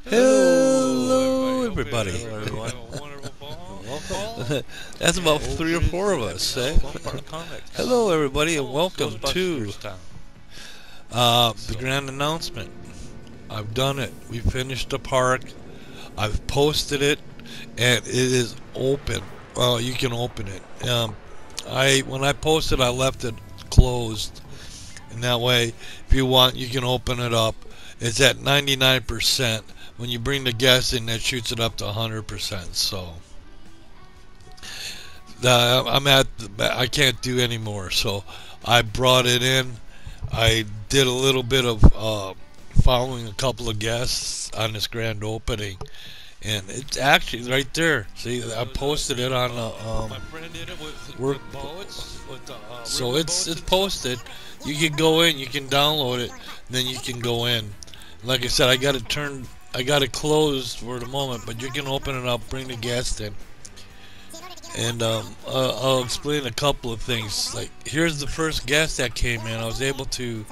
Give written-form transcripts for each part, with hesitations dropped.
Hello, everybody. Hello, everyone. Have a wonderful fall. That's about 3 or 4 of us, eh? Hello, everybody, and welcome to the grand announcement. I've done it. We finished the park. I've posted it, and it is open. Well, you can open it. When I posted, I left it closed, and that way, if you want, you can open it up. It's at 99%. When you bring the guests in, that shoots it up to 100%. So I can't do any more. So I brought it in. I did a little bit of following a couple of guests on this grand opening, and it's actually right there. See, I posted it on My friend did it with work. boats. So it's posted. You can go in. You can download it. Then you can go in. Like I said, I got it closed for the moment, but you can open it up, bring the guest in, and I'll explain a couple of things. Like, here's the first guest that came in. I was able to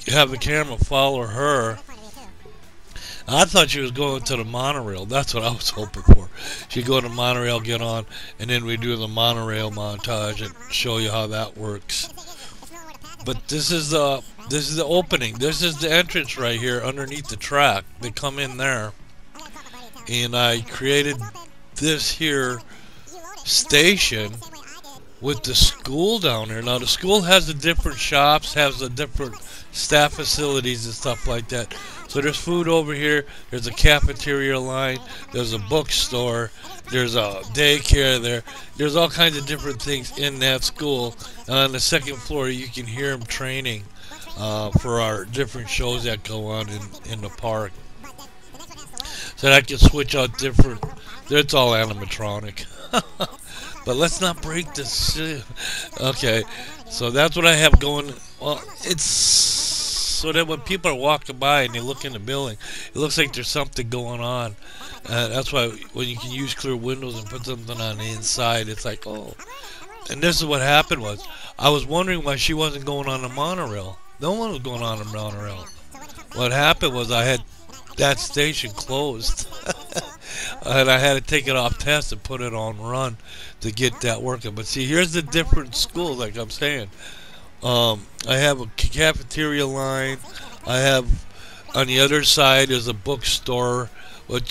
have the camera follow her. I thought she was going to the monorail. That's what I was hoping for. She'd go to the monorail, get on, and then we do the monorail montage and show you how that works. But this is the opening. This is the entrance right here underneath the track. They come in there, and I created this here station with the school down there. Now the school has the different shops, has the different staff facilities and stuff like that. So there's food over here. There's a cafeteria line. There's a bookstore. There's a daycare there. There's all kinds of different things in that school. And on the second floor, you can hear them training for our different shows that go on in the park. So that I can switch out different. It's all animatronic. But let's not break this shit. Okay, so that's what I have going. Well, it's so that when people are walking by and they look in the building, it looks like there's something going on. That's why when you can use clear windows and put something on the inside, it's like, oh. And this is what happened was, I was wondering why she wasn't going on the monorail. No one was going on the monorail. What happened was I had that station closed. And I had to take it off test and put it on run to get that working. But see, here's the different schools, like I'm saying. I have a cafeteria line. I have, on the other side, there's a bookstore, and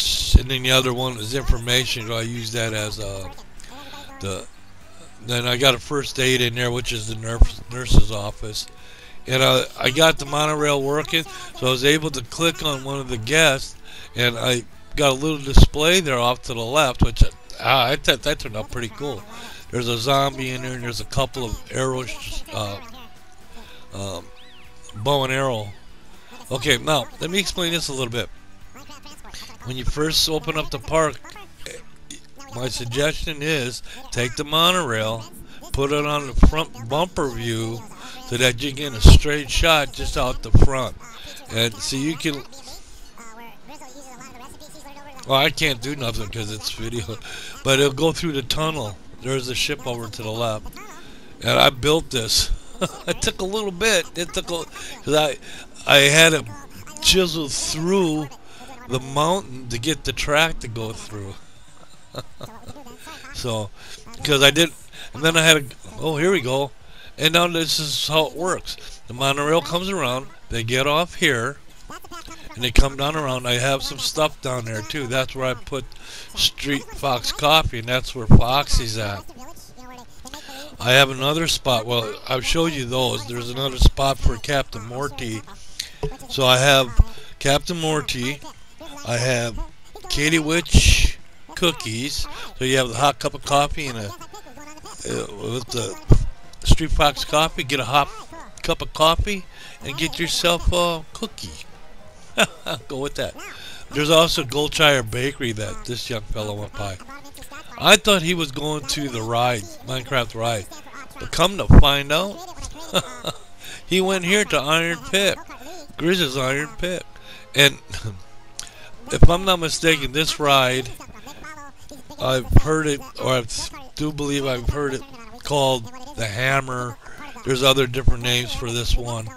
then the other one is information. So I use that as then I got a first aid in there, which is the nurse's office. And I got the monorail working, so I was able to click on one of the guests, and I got a little display there off to the left, which I thought that turned out pretty cool. There's a zombie in there, and there's a couple of arrows, bow and arrow. Okay, now let me explain this a little bit. When you first open up the park, my suggestion is take the monorail, put it on the front bumper view, so that you get a straight shot just out the front. And so you can. Well, I can't do nothing because it's video, but it'll go through the tunnel. There's a ship over to the left, and I built this. It took a little bit. Because I had to chisel through the mountain to get the track to go through. So, because I did, and then I had to. Oh, here we go. And now this is how it works. The monorail comes around. They get off here. And they come down around. I have some stuff down there too. That's where I put Street Fox Coffee, and that's where Foxy's at. I have another spot. Well, I'll show you those. There's another spot for Captain Morty. So I have Captain Morty. I have Katie Witch cookies. So you have the hot cup of coffee and with the Street Fox Coffee. Get a hot cup of coffee and get yourself a cookie. Go with that. There's also Goldshire Bakery that this young fellow went by. I thought he was going to the ride, Minecraft ride, but come to find out, he went here to Iron Pit, Grizz's Iron Pit. And if I'm not mistaken, this ride, I've heard it, or I do believe I've heard it called the Hammer. There's other different names for this one.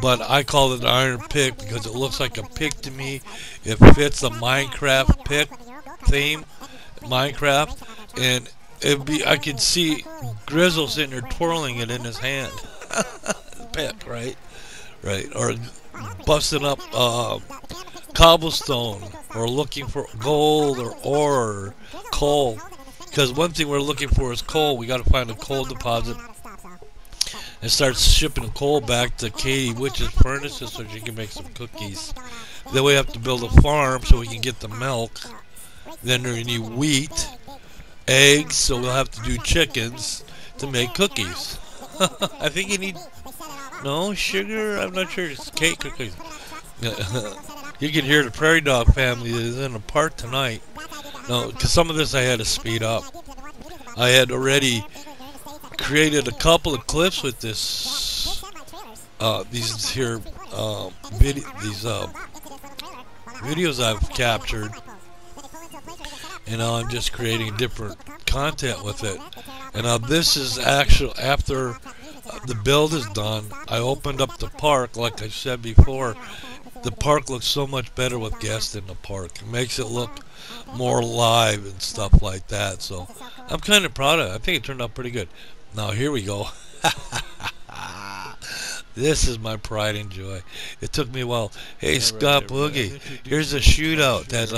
but I call it an iron pick because it looks like a pick to me. It fits the Minecraft pick theme, Minecraft, and I could see Grizzle sitting there twirling it in his hand. Pick, right? Right, or busting up cobblestone, or looking for gold or ore or coal. Because one thing we're looking for is coal. We got to find a coal deposit and start shipping coal back to Katie Witch's furnaces so she can make some cookies. Then we have to build a farm so we can get the milk. Then we need wheat, eggs, so we'll have to do chickens to make cookies. I think you need sugar. I'm not sure. It's cake cookies. You can hear the prairie dog family that is in the park tonight. No, because some of this I had to speed up. I had already created a couple of clips with this, these here, videos I've captured, and now I'm just creating different content with it. And now this is actually after the build is done. I opened up the park, like I said before. The park looks so much better with guests in the park. It makes it look more live and stuff like that. So I'm kind of proud of it. I think it turned out pretty good. Now here we go. This is my pride and joy. It took me a while. Hey, Scott Boogie, here's a shootout that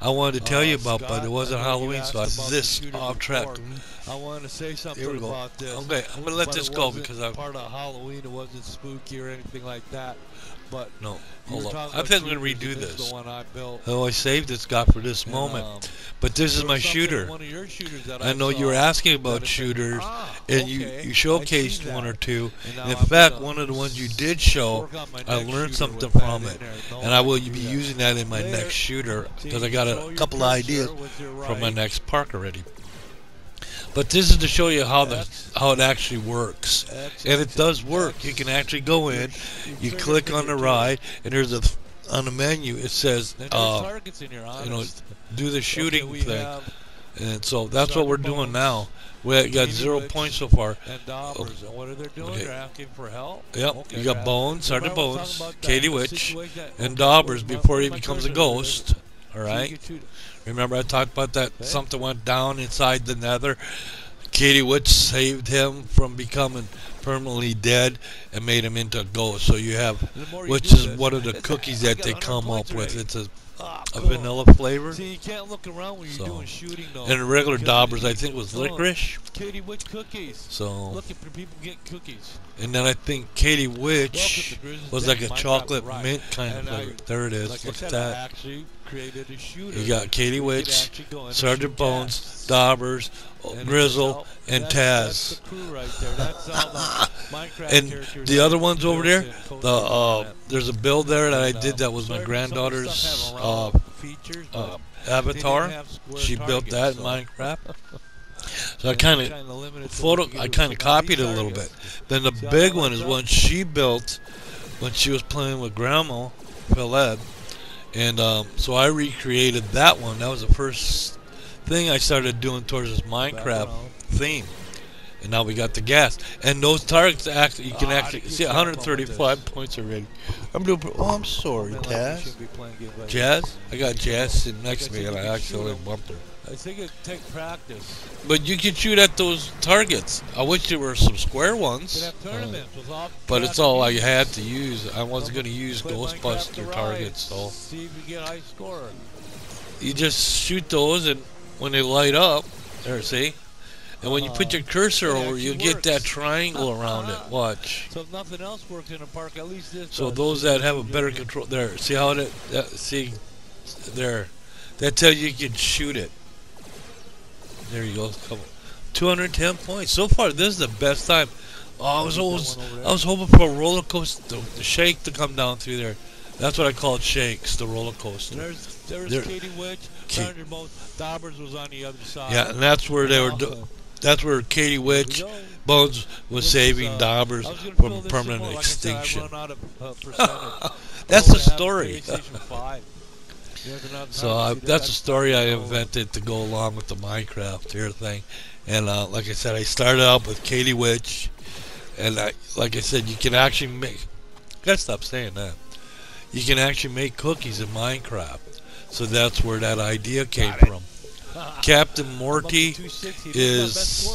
I wanted to tell you about, but it wasn't Halloween, so I this off track. I want to say something about this. Okay, I'm gonna let this go because I'm part of Halloween. It wasn't spooky or anything like that. But no, hold on. I think I'm gonna redo this. this. The one I built. Oh, I saved it, Scott, for this moment. But this is my shooter. One of your shooters that I know you were asking about shooters, and you showcased one or two. And in fact, one of the ones you did show, I learned something from it, and I will be using that in my next shooter because I got a couple ideas from my next park already. But this is to show you how it actually works, and it does work. You can actually go in, you click on the ride, and there's on the menu it says do the shooting thing, and so that's what we're doing now. We got 0 points so far. And what are they doing? Okay. They're asking for help. Yep, you got Bones, Sergeant Bones, Katie Witch, and Daubers before he becomes a ghost. All right. Remember I talked about that? Something went down inside the nether. Katie Witch saved him from becoming permanently dead and made him into a ghost. So you have, which is one of the cookies that they come up with. It's a vanilla flavor. See, you can't look around when you're doing shooting though. And the regular Daubers, I think, was licorice. Katie Witch cookies. So looking for people getting cookies. And then I think Katie Witch was like a chocolate mint kind of flavor. There it is. Look at that. I actually created a shooter. You got Katie Witch, Sergeant Bones, Daubers, Grizzle, and Taz. That's the crew right there. That's all the Minecraft and characters the other ones over there, there's a build there that I did that was my granddaughter's avatar. She built that in Minecraft. So I kind of copied it a little bit. Then the big one is one she built when she was playing with Grandma, Phyled. And so I recreated that one. That was the first thing I started doing towards this Minecraft theme. And now we got the gas. And those targets, you can actually see 135 points already. I'm doing. Oh, I'm sorry, Taz. Jazz? I got Jazz sitting next to me, and I actually bumped her. I think it'd take practice. But you can shoot at those targets. I wish there were some square ones. But it's all I had to use. I wasn't going to use Ghostbuster targets, so. See if you get high score. You just shoot those, and when they light up, there, see? And when you put your cursor over, you get that triangle around it. Watch. So if nothing else works in a park, at least this. So those that have a better control, there. See how it? See, there. That tells you can shoot it. There you go. 210 points so far. This is the best time. Oh, I was hoping for a roller coaster, the shake to come down through there. That's what I call it, shakes, the roller coaster. There's Katie Witch. Daubers was on the other side. Yeah, and that's where they were. That's where Katie Witch Bones was saving Daubers from permanent extinction. That's the story. So that's a story I invented to go along with the Minecraft here thing. And like I said, I started out with Katie Witch, and like I said, you can actually Gotta stop saying that. You can actually make cookies in Minecraft. So that's where that idea came from. Captain Morty is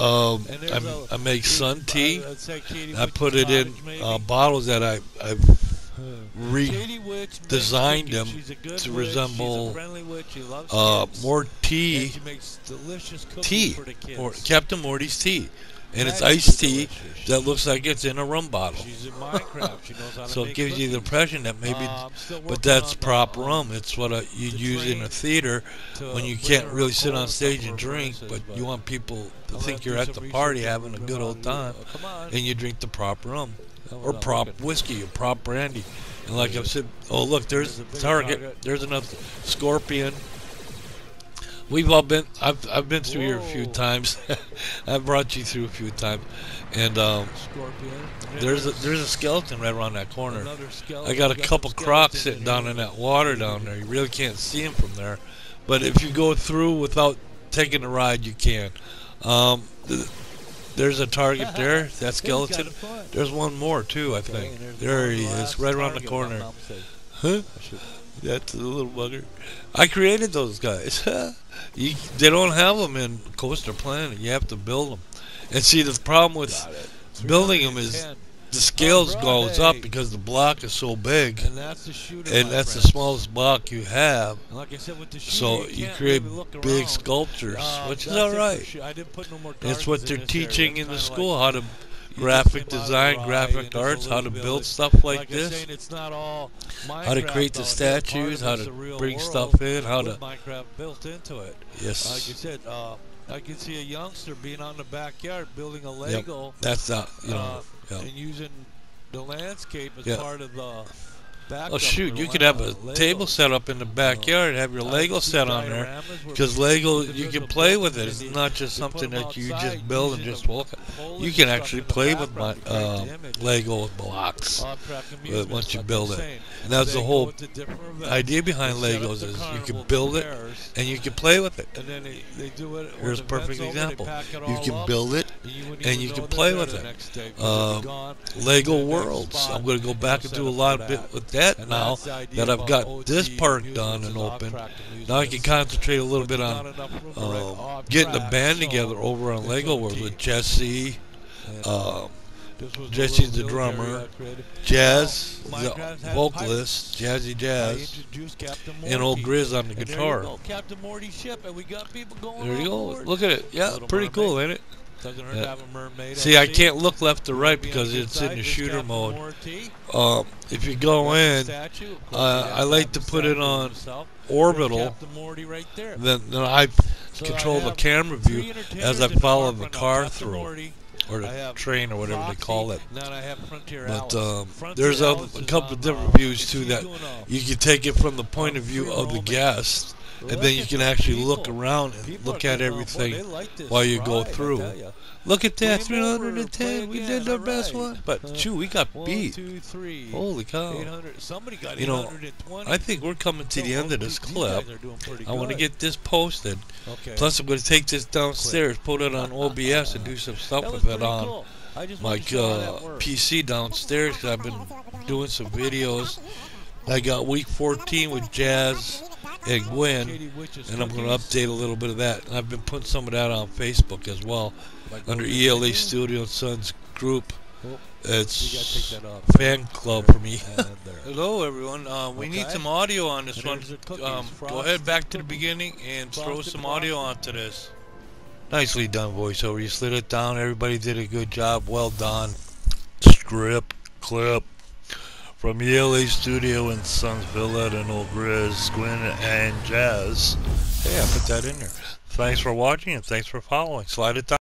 I make sun tea. I put it in bottles that I've redesigned them to resemble more tea, or Captain Morty's tea. And it's iced tea that looks like it's in a rum bottle. So it gives you the impression that maybe, but that's prop rum. It's what you use in a theater when you can't really sit on stage and drink, but you want people to think you're at the party having a good old time, and you drink the prop rum, or prop whiskey, or prop brandy. And like I said, oh look, there's Target, there's another Scorpion. We've all been. I've been through here a few times. I've brought you through a few times, and there's a skeleton right around that corner. I got a couple crocs sitting down in that water down there. You really can't see them from there, but if you go through without taking a ride, you can. There's a target there. That skeleton. There's one more too, I think. There he is, right around the corner. Huh? That's a little bugger. I created those guys. They don't have them in Coaster Planet. You have to build them. And see, the problem with building them is the scales goes up because the block is so big, and that's the smallest block you have. So you create big sculptures, which is all right. It's what they're teaching in the school, how to graphic design, graphic arts, how to build stuff like this, how to create the statues, how to bring stuff in, how to Minecraft built into it. Yes. Like you said, I can see a youngster being on the backyard building a Lego. Yep. That's not, and using the landscape as part of the background. Oh shoot, you could have a table set up in the backyard and have your Lego set on there, because Lego, you can play with it. It's not just something that you just build and just walk at. You can actually play with Lego blocks once you build it. And that's the whole idea behind Legos, is you can build it and you can play with it. Here's a perfect example. You can build it and you can play with it. Lego Worlds. I'm going to go back and do a lot of bit with that now that I've got this park done and open. Now I can concentrate a little bit on getting the band together over on Lego World with Jesse. Jesse's the drummer, Jazz, the vocalist, Jazzy Jazz, and OelGrez on the guitar. There you go. Look at it. Yeah, pretty cool, ain't it? See, I can't look left or right because it's in the shooter mode. If you go in, I like to put it on orbital. Then I control the camera view as I follow the car through, or the train, or whatever they call it. But there's a couple of different views too, that you can take it from the point of view of the guest, and then you can actually look around and look at everything while you go through. Look at that, 310. We did our best one. But, shoot, we got beat. Holy cow. You know, I think we're coming to the end of this clip. I want to get this posted. Plus, I'm going to take this downstairs, put it on OBS, and do some stuff with it on my PC downstairs, because I've been doing some videos. I got week 14 with Jazz and Gwinn, and I'm going to update a little bit of that. And I've been putting some of that on Facebook as well, under ELAstudio and Sons group. It's fan club for me. Hello everyone, we need some audio on this one. Go ahead back to the beginning and throw some audio onto this. Nicely done, voiceover. You slid it down. Everybody did a good job. Well done. Script, clip. From ELAstudio and Sons, Phyled and OelGrez, Gwinn and Jazz. Hey, I put that in there. Thanks for watching and thanks for following. Slide it down.